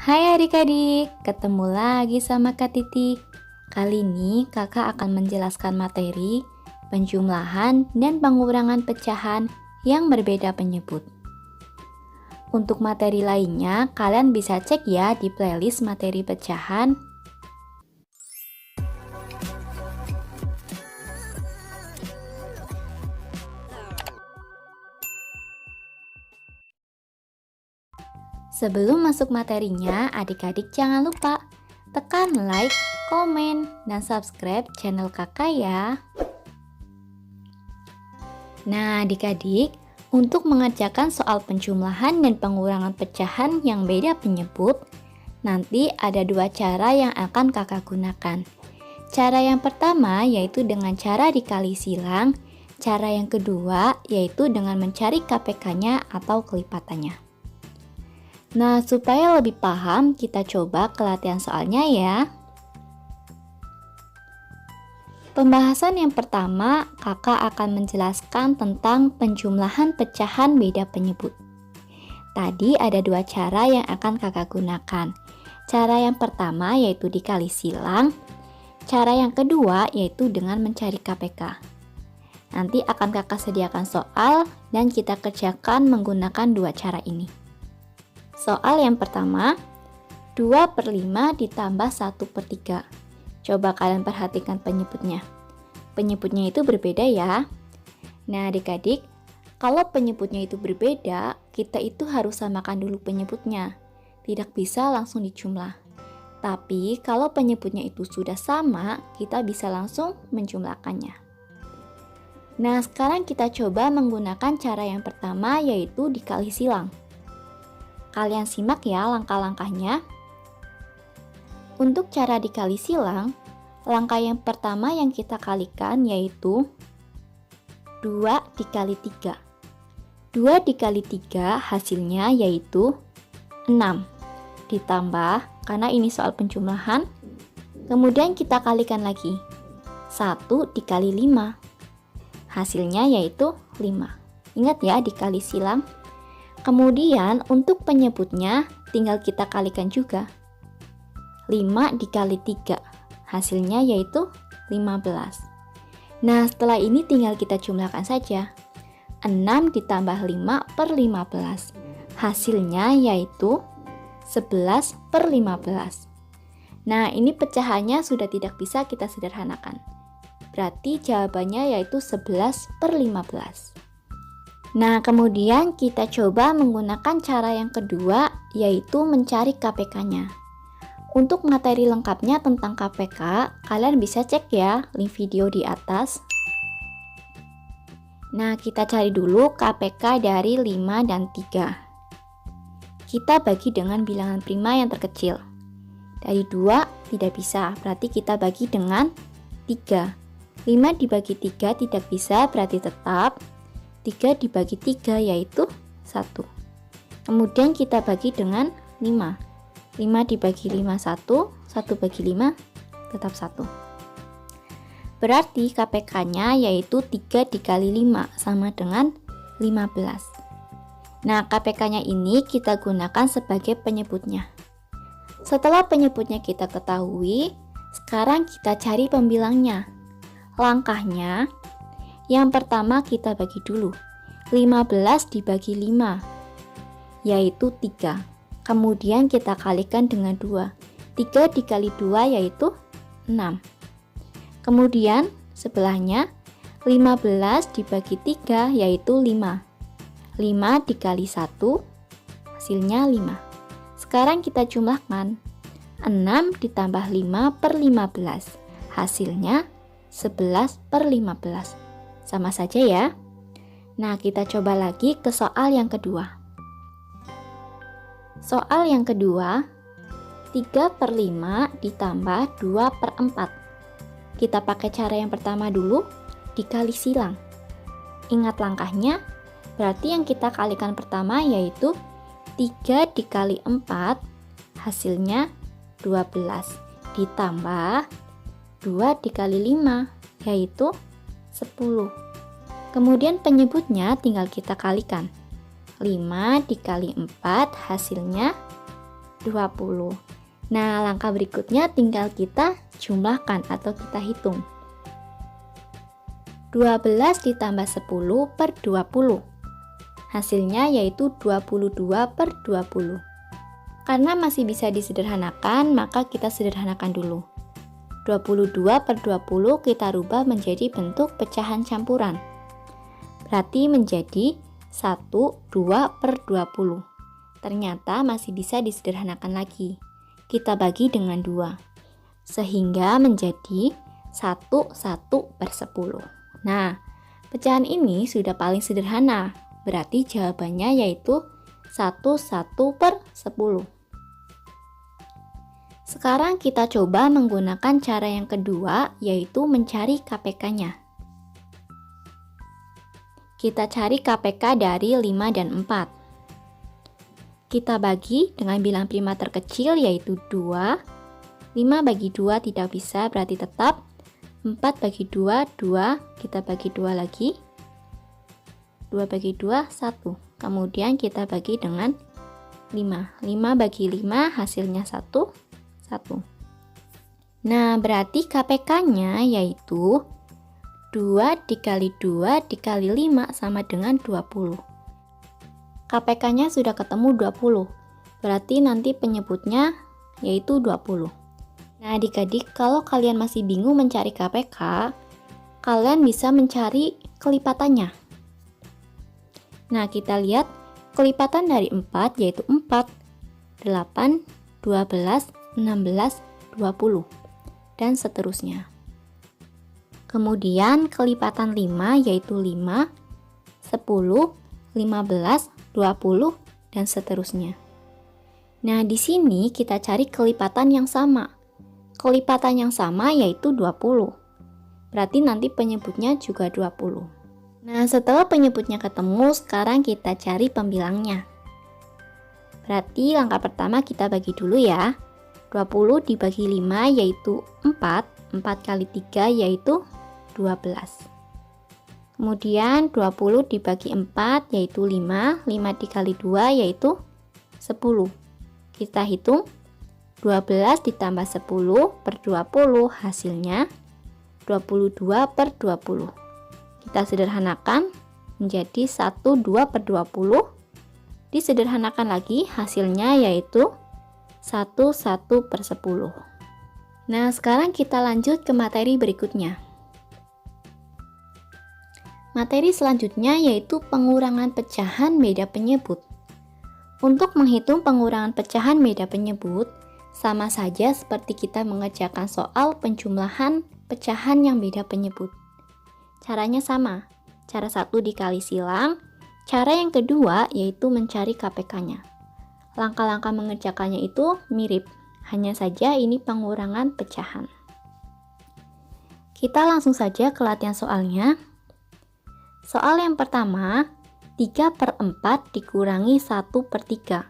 Hai adik-adik, ketemu lagi sama Kak Titi. Kali ini kakak akan menjelaskan materi penjumlahan dan pengurangan pecahan yang berbeda penyebut. Untuk materi lainnya, kalian bisa cek ya di playlist materi pecahan. Sebelum masuk materinya, adik-adik jangan lupa tekan like, komen, dan subscribe channel kakak ya. Nah adik-adik, untuk mengerjakan soal penjumlahan dan pengurangan pecahan yang beda penyebut, nanti ada dua cara yang akan kakak gunakan. Cara yang pertama yaitu dengan cara dikali silang, cara yang kedua yaitu dengan mencari KPK-nya atau kelipatannya. Nah, supaya lebih paham, kita coba ke latihan soalnya ya. Pembahasan yang pertama, kakak akan menjelaskan tentang penjumlahan pecahan beda penyebut. Tadi ada dua cara yang akan kakak gunakan. Cara yang pertama yaitu dikali silang, cara yang kedua yaitu dengan mencari KPK. Nanti akan kakak sediakan soal dan kita kerjakan menggunakan dua cara ini. Soal yang pertama, 2/5 ditambah 1/3. Coba kalian perhatikan penyebutnya. Penyebutnya itu berbeda ya. Nah adik-adik, kalau penyebutnya itu berbeda, kita itu harus samakan dulu penyebutnya. Tidak bisa langsung dijumlah. Tapi kalau penyebutnya itu sudah sama, kita bisa langsung menjumlahkannya. Nah sekarang kita coba menggunakan cara yang pertama yaitu dikali silang. Kalian simak ya langkah-langkahnya. Untuk cara dikali silang, langkah yang pertama yang kita kalikan yaitu 2 dikali 3. 2 dikali 3 hasilnya yaitu 6. Ditambah, karena ini soal penjumlahan, kemudian kita kalikan lagi. 1 dikali 5. Hasilnya yaitu 5. Ingat ya dikali silang. Kemudian untuk penyebutnya tinggal kita kalikan juga. 5 dikali 3, hasilnya yaitu 15. Nah setelah ini tinggal kita jumlahkan saja. 6 ditambah 5/15, hasilnya yaitu 11/15. Nah ini pecahannya sudah tidak bisa kita sederhanakan. Berarti jawabannya yaitu 11/15. Nah, kemudian kita coba menggunakan cara yang kedua, yaitu mencari KPK-nya. Untuk materi lengkapnya tentang KPK, kalian bisa cek ya link video di atas. Nah, kita cari dulu KPK dari 5 dan 3. Kita bagi dengan bilangan prima yang terkecil. Dari 2 tidak bisa, berarti kita bagi dengan 3. 5 dibagi 3 tidak bisa, berarti tetap 3 dibagi 3 yaitu 1. Kemudian kita bagi dengan 5. 5 dibagi 5 1, 1 bagi 5 tetap 1. Berarti KPK-nya yaitu 3 dikali 5 sama dengan 15. Nah, KPK-nya ini kita gunakan sebagai penyebutnya. Setelah penyebutnya kita ketahui, sekarang kita cari pembilangnya. Langkahnya, yang pertama kita bagi dulu. 15 dibagi 5 yaitu 3. Kemudian kita kalikan dengan 2. 3 dikali 2 yaitu 6. Kemudian sebelahnya 15 dibagi 3 yaitu 5. 5 dikali 1 hasilnya 5. Sekarang kita jumlahkan. 6 ditambah 5/15 hasilnya 11/15. Sama saja ya. Nah, kita coba lagi ke soal yang kedua. Soal yang kedua, 3/5 ditambah 2/4. Kita pakai cara yang pertama dulu, dikali silang. Ingat langkahnya, berarti yang kita kalikan pertama yaitu 3 dikali 4, hasilnya 12. Ditambah 2 dikali 5, yaitu 10. Kemudian penyebutnya tinggal kita kalikan. 5 dikali 4 hasilnya 20. Nah, langkah berikutnya tinggal kita jumlahkan atau kita hitung. 12 ditambah 10 per 20. Hasilnya yaitu 22 per 20. Karena masih bisa disederhanakan, maka kita sederhanakan dulu. 22 per 20 kita rubah menjadi bentuk pecahan campuran. Berarti menjadi 1, 2 per 20. Ternyata masih bisa disederhanakan lagi. Kita bagi dengan 2. Sehingga menjadi 1, 1 per 10. Nah, pecahan ini sudah paling sederhana. Berarti jawabannya yaitu 1, 1 per 10. Sekarang kita coba menggunakan cara yang kedua, yaitu mencari KPK-nya. Kita cari KPK dari 5 dan 4. Kita bagi dengan bilang prima terkecil yaitu 2. 5 bagi 2 tidak bisa, berarti tetap 4 bagi 2, 2. Kita bagi 2 lagi. 2 bagi 2, 1. Kemudian kita bagi dengan 5. 5 bagi 5 hasilnya 1. 1. Nah, berarti KPK-nya yaitu 2 dikali 2 dikali 5 sama dengan 20. KPK-nya sudah ketemu 20. Berarti nanti penyebutnya yaitu 20. Nah, adik-adik, kalau kalian masih bingung mencari KPK, kalian bisa mencari kelipatannya. Nah, kita lihat kelipatan dari 4 yaitu 4, 8, 12, 16, 20, dan seterusnya. Kemudian kelipatan 5 yaitu 5, 10, 15, 20, dan seterusnya. Nah, di sini kita cari kelipatan yang sama. Kelipatan yang sama yaitu 20. Berarti nanti penyebutnya juga 20. Nah, setelah penyebutnya ketemu, sekarang kita cari pembilangnya. Berarti langkah pertama kita bagi dulu ya. 20 dibagi 5 yaitu 4, 4 kali 3 yaitu 12. Kemudian 20 dibagi 4 yaitu 5, 5 dikali 2 yaitu 10. Kita hitung 12 ditambah 10 per 20 hasilnya 22 per 20. Kita sederhanakan menjadi 1, 2 per 20. Disederhanakan lagi hasilnya yaitu 1, 1 per 10. Nah, sekarang kita lanjut ke materi berikutnya. Materi selanjutnya yaitu pengurangan pecahan beda penyebut. Untuk menghitung pengurangan pecahan beda penyebut, sama saja seperti kita mengerjakan soal penjumlahan pecahan yang beda penyebut. Caranya sama. Cara satu dikali silang, cara yang kedua yaitu mencari KPK-nya. Langkah-langkah mengerjakannya itu mirip, hanya saja ini pengurangan pecahan. Kita langsung saja ke latihan soalnya. Soal yang pertama, 3 per 4 dikurangi 1 per 3.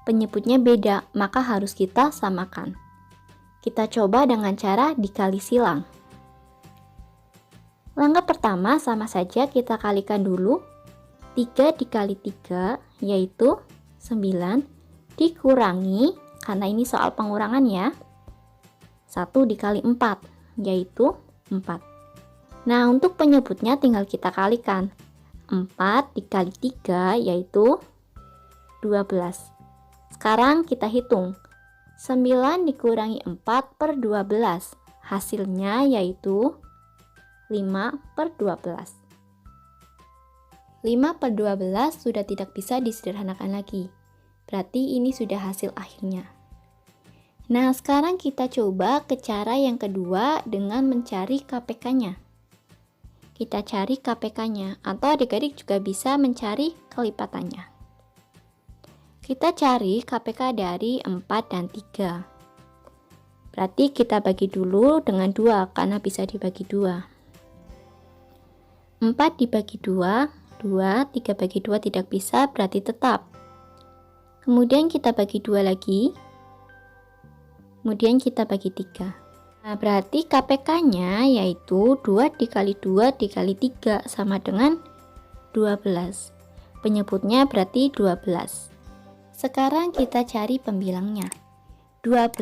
Penyebutnya beda, maka harus kita samakan. Kita coba dengan cara dikali silang. Langkah pertama sama saja kita kalikan dulu. 3 dikali 3 yaitu 9 dikurangi, karena ini soal pengurangan ya, 1 dikali 4 yaitu 4. Nah, untuk penyebutnya tinggal kita kalikan. 4 dikali 3 yaitu 12. Sekarang kita hitung. 9 dikurangi 4 per 12. Hasilnya yaitu 5 per 12. 5 per 12 sudah tidak bisa disederhanakan lagi. Berarti ini sudah hasil akhirnya. Nah, sekarang kita coba ke cara yang kedua dengan mencari KPK-nya. Kita cari KPK-nya, atau adik-adik juga bisa mencari kelipatannya. Kita cari KPK dari 4 dan 3. Berarti kita bagi dulu dengan 2, karena bisa dibagi 2. 4 dibagi 2, 2, 3 bagi 2 tidak bisa, berarti tetap. Kemudian kita bagi 2 lagi. Kemudian kita bagi 3. Nah, berarti KPK-nya yaitu 2 dikali 2 dikali 3 sama dengan 12. Penyebutnya berarti 12. Sekarang kita cari pembilangnya. 12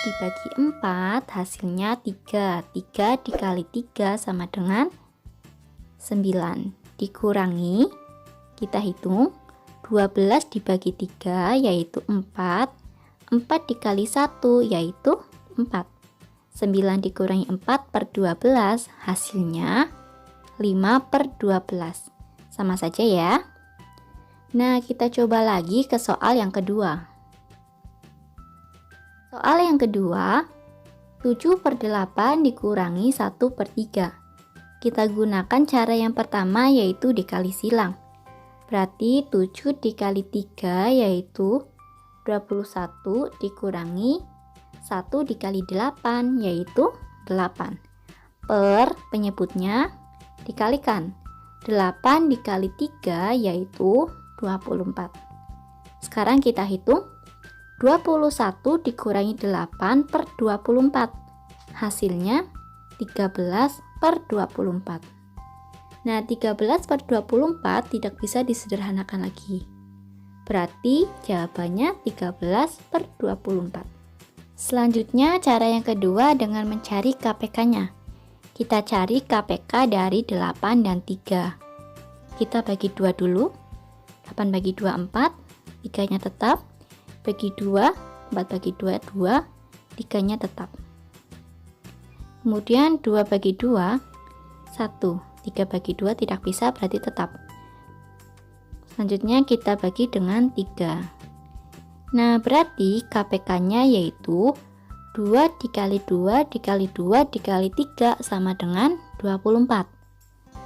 dibagi 4 hasilnya 3. 3 dikali 3 sama dengan 9. Dikurangi, kita hitung 12 dibagi 3 yaitu 4. 4 dikali 1 yaitu 4. 9 dikurangi 4 per 12 hasilnya 5 per 12. Sama saja ya. Nah, kita coba lagi ke soal yang kedua. Soal yang kedua, 7 per 8 dikurangi 1 per 3. Kita gunakan cara yang pertama yaitu dikali silang. Berarti 7 dikali 3 yaitu 21 dikurangi 1 dikali 8 yaitu 8. Per penyebutnya dikalikan. 8 dikali 3 yaitu 24. Sekarang kita hitung. 21 dikurangi 8 per 24. Hasilnya 13 per 24. Nah, 13 per 24 tidak bisa disederhanakan lagi. Berarti jawabannya 13 per 24. Selanjutnya cara yang kedua dengan mencari KPK-nya. Kita cari KPK dari 8 dan 3. Kita bagi 2 dulu. 8 bagi 2 4, 3-nya tetap. Bagi 2, 4 bagi 2, 2, 3-nya tetap. Kemudian 2 bagi 2, 1. 3 bagi 2 tidak bisa, berarti tetap. Selanjutnya kita bagi dengan 3. Nah, berarti KPK-nya yaitu 2 dikali 2 dikali 2 dikali 3 sama dengan 24.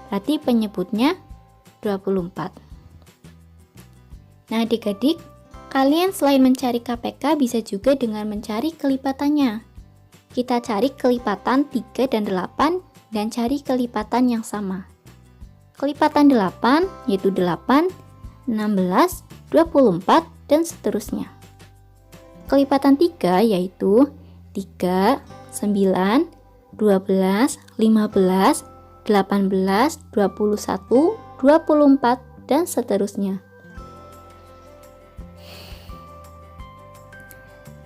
Berarti penyebutnya 24. Nah, adik-adik, kalian selain mencari KPK bisa juga dengan mencari kelipatannya. Kita cari kelipatan 3 dan 8 dan cari kelipatan yang sama. Kelipatan 8 yaitu 8, 16, 24 dan seterusnya. Kelipatan 3 yaitu 3, 9, 12, 15, 18, 21, 24 dan seterusnya.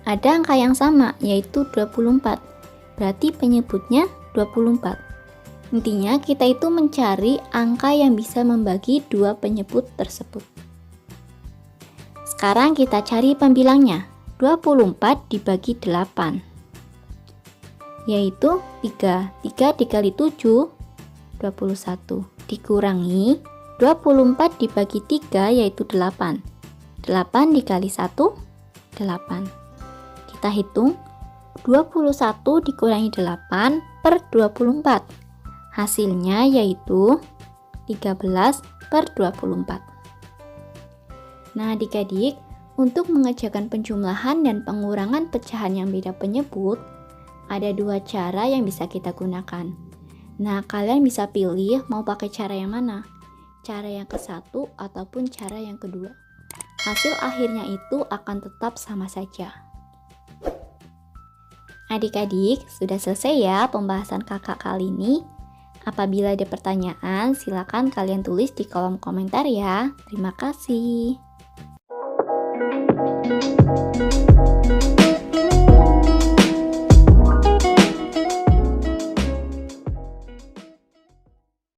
Ada angka yang sama, yaitu 24. Berarti penyebutnya 24. Intinya kita itu mencari angka yang bisa membagi dua penyebut tersebut. Sekarang kita cari pembilangnya. 24 dibagi 8. Yaitu 3. 3 dikali 7, 21. Dikurangi 24 dibagi 3 yaitu 8. 8 dikali 1, 8. Kita hitung 21 dikurangi 8 per 24. Hasilnya yaitu 13 per 24. Nah, adik-adik, untuk mengerjakan penjumlahan dan pengurangan pecahan yang beda penyebut, ada dua cara yang bisa kita gunakan. Nah, kalian bisa pilih mau pakai cara yang mana? Cara yang ke-1 ataupun cara yang kedua. Hasil akhirnya itu akan tetap sama saja. Adik-adik, sudah selesai ya pembahasan kakak kali ini. Apabila ada pertanyaan, silakan kalian tulis di kolom komentar ya. Terima kasih.